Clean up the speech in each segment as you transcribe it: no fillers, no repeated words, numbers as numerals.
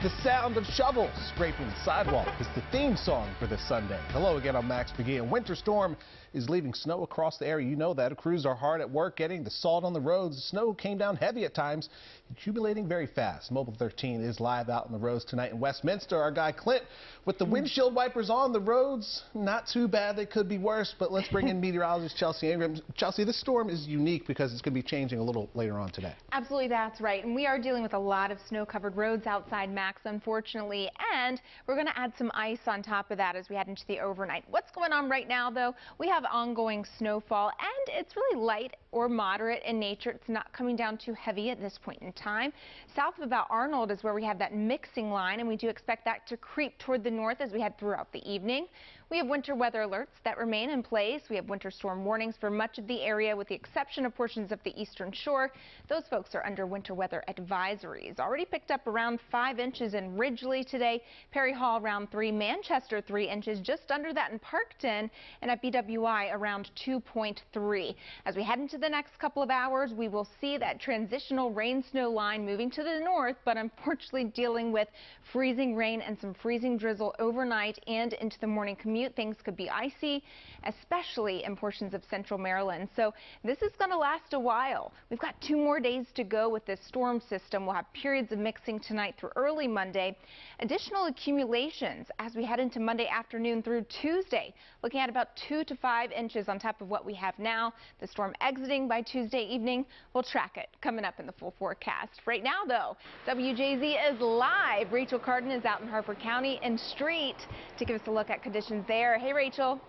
The sound of shovels scraping the sidewalk is the theme song for this Sunday. Hello again, I'm Max McGee. A winter storm is leaving snow across the area. You know that. Crews are hard at work getting the salt on the roads. The snow came down heavy at times, accumulating very fast. Mobile 13 is live out on the roads tonight in Westminster. Our guy Clint with the windshield wipers on the roads. Not too bad. They could be worse, but let's bring in meteorologist Chelsea Ingram. Chelsea, this storm is unique because it's going to be changing a little later on today. Absolutely, that's right. And we are dealing with a lot of snow-covered roads outside, Max, unfortunately. And we're going to add some ice on top of that as we head into the overnight. What's going on right now, though? We have ongoing snowfall, and it's really light or moderate in nature. It's not coming down too heavy at this point in time. South of about Arnold is where we have that mixing line, and we do expect that to creep toward the north as we head throughout the evening. We have winter weather alerts that remain in place. We have winter storm warnings for much of the area, with the exception of portions of the eastern shore. Those folks are under winter weather advisories. Already picked up around 5 inches in Ridgely today. Perry Hall around 3, Manchester 3 inches, just under that in Parkton, and at BWI around 2.3. As we head into the next couple of hours, we will see that transitional rain-snow line moving to the north, but unfortunately dealing with freezing rain and some freezing drizzle overnight and into the morning commute. Things could be icy, especially in portions of central Maryland. So this is going to last a while. We've got 2 more days to go with this storm system. We'll have periods of mixing tonight through early Monday. Additional accumulations as we head into Monday afternoon through Tuesday, looking at about 2 to 5 inches on top of what we have now. The storm exiting by Tuesday evening. We'll track it coming up in the full forecast. Right now, though, WJZ is live. Rachel Carden is out in Harford County and Street to give us a look at conditions there. Hey, Rachel.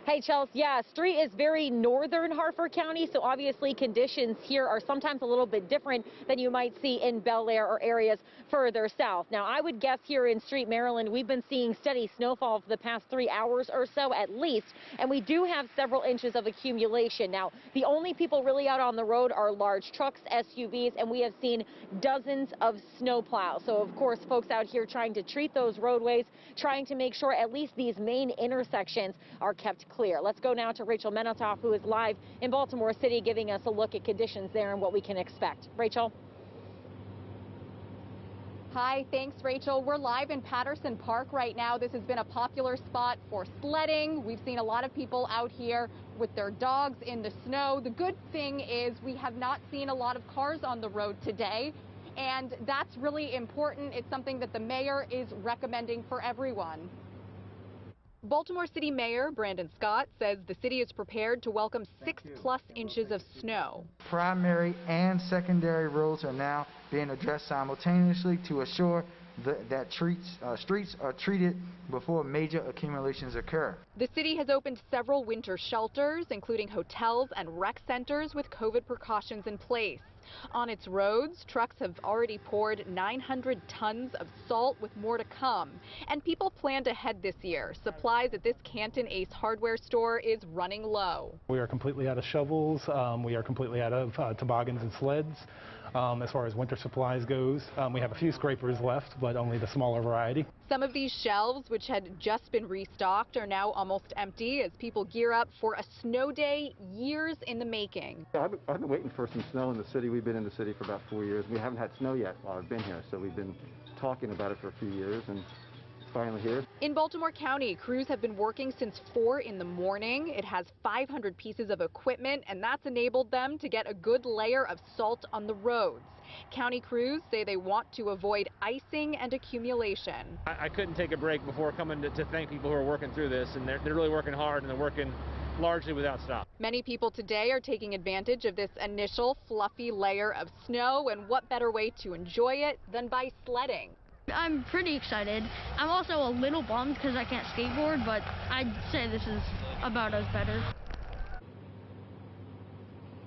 Hey, Chelsea. Yeah, Street is very northern Harford County, so obviously conditions here are sometimes a little bit different than you might see in Bel Air or areas further south. Now, I would guess here in Street, Maryland, we've been seeing steady snowfall for the past 3 hours or so at least, and we do have several inches of accumulation. Now, the only people really out on the road are large trucks, SUVs, and we have seen dozens of snowplows. So, of course, folks out here trying to treat those roadways, trying to make sure at least these main intersections are kept clear. Let's go now to Rachel Menatoff, who is live in Baltimore City, giving us a look at conditions there and what we can expect. Rachel? Hi, thanks, Rachel. We're live in Patterson Park right now. This has been a popular spot for sledding. We've seen a lot of people out here with their dogs in the snow. The good thing is we have not seen a lot of cars on the road today, and that's really important. It's something that the mayor is recommending for everyone. Baltimore City Mayor Brandon Scott says the city is prepared to welcome 6+ inches of snow. Primary and secondary roads are now being addressed simultaneously to assure that streets are treated before major accumulations occur. The city has opened several winter shelters, including hotels and rec centers with COVID precautions in place. On its roads, trucks have already poured 900 tons of salt, with more to come. And people plan to head this year. Supplies at this Canton Ace hardware store is running low. We are completely out of shovels. We are completely out of toboggans and sleds. As far as winter supplies goes, we have a few scrapers left, but only the smaller variety. Some of these shelves, which had just been restocked, are now almost empty as people gear up for a snow day years in the making. I've been waiting for some snow in the city. We've been in the city for about 4 years. We haven't had snow yet while I've been here, so we've been talking about it for a few years, and it's finally here. In Baltimore County, crews have been working since 4 in the morning. It has 500 pieces of equipment, and that's enabled them to get a good layer of salt on the roads. County crews say they want to avoid icing and accumulation. I couldn't take a break before coming to thank people who are working through this, and they're really working hard, and they're working largely without stop. Many people today are taking advantage of this initial fluffy layer of snow, and what better way to enjoy it than by sledding? I'm pretty excited. I'm also a little bummed because I can't skateboard, but I'd say this is about as better.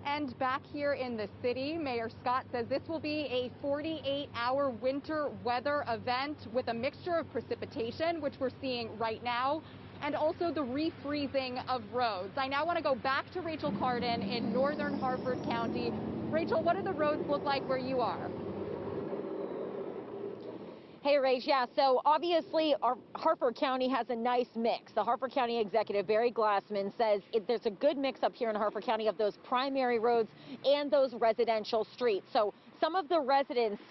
And back here in the city, Mayor Scott says this will be a 48-hour winter weather event with a mixture of precipitation, which we're seeing right now, and also the refreezing of roads. I now want to go back to Rachel Carden in northern Harford County. Rachel, what do the roads look like where you are? Hey, Rach, yeah, so obviously our Harford County has a nice mix. The Harford County executive, Barry Glassman, says there's a good mix up here in Harford County of those primary roads and those residential streets. So some of the residents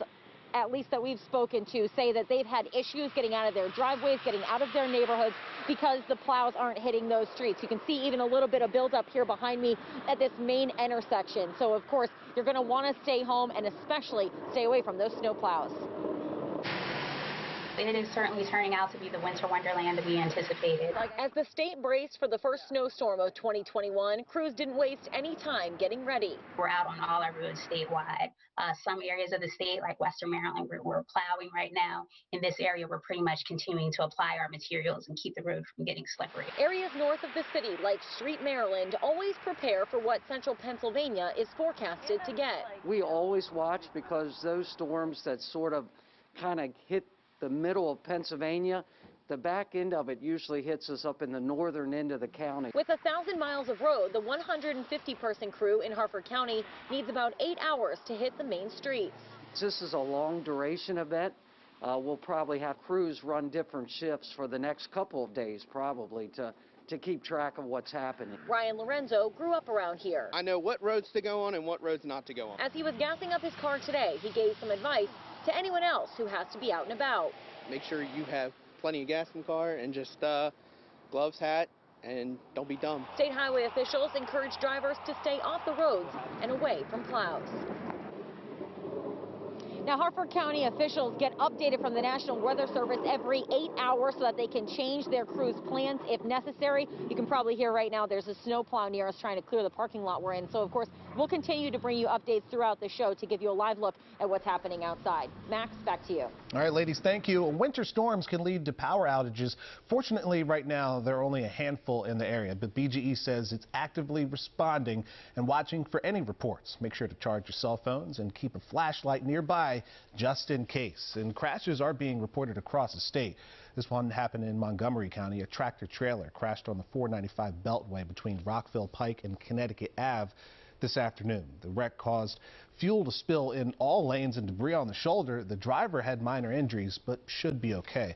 at least that we've spoken to, say that they've had issues getting out of their driveways, getting out of their neighborhoods because the plows aren't hitting those streets. You can see even a little bit of buildup here behind me at this main intersection. So, of course, you're going to want to stay home and especially stay away from those snow plows. It is certainly turning out to be the winter wonderland that we anticipated. As the state braced for the first snowstorm of 2021, crews didn't waste any time getting ready. We're out on all our roads statewide. Some areas of the state, like Western Maryland, we're plowing right now. In this area, we're pretty much continuing to apply our materials and keep the road from getting slippery. Areas north of the city, like Street, Maryland, always prepare for what central Pennsylvania is forecasted to get. We always watch because those storms that sort of kind of hit the middle of Pennsylvania, the back end of it usually hits us up in the northern end of the county. With 1,000 miles of road, the 150-person crew in Harford County needs about 8 hours to hit the main streets. This is a long duration event. We'll probably have crews run different shifts for the next couple of days probably to keep track of what's happening. Ryan Lorenzo grew up around here. I know what roads to go on and what roads not to go on. As he was gassing up his car today, he gave some advice to anyone else who has to be out and about. Make sure you have plenty of gas in the car and just gloves, hat, and don't be dumb. State highway officials encourage drivers to stay off the roads and away from plows. Now, Harford County officials get updated from the National Weather Service every 8 hours so that they can change their crew's plans if necessary. You can probably hear right now there's a snowplow near us trying to clear the parking lot we're in. So, of course, we'll continue to bring you updates throughout the show to give you a live look at what's happening outside. Max, back to you. All right, ladies, thank you. Winter storms can lead to power outages. Fortunately, right now, there are only a handful in the area, but BGE says it's actively responding and watching for any reports. Make sure to charge your cell phones and keep a flashlight nearby just in case. And crashes are being reported across the state. This one happened in Montgomery County. A tractor trailer crashed on the 495 Beltway between Rockville Pike and Connecticut Ave this afternoon. The wreck caused fuel to spill in all lanes and debris on the shoulder. The driver had minor injuries but should be okay.